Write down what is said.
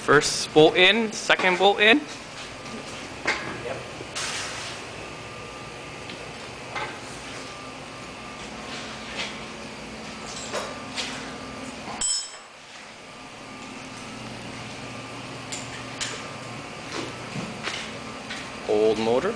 First bolt in, second bolt in. Yep. Old motor.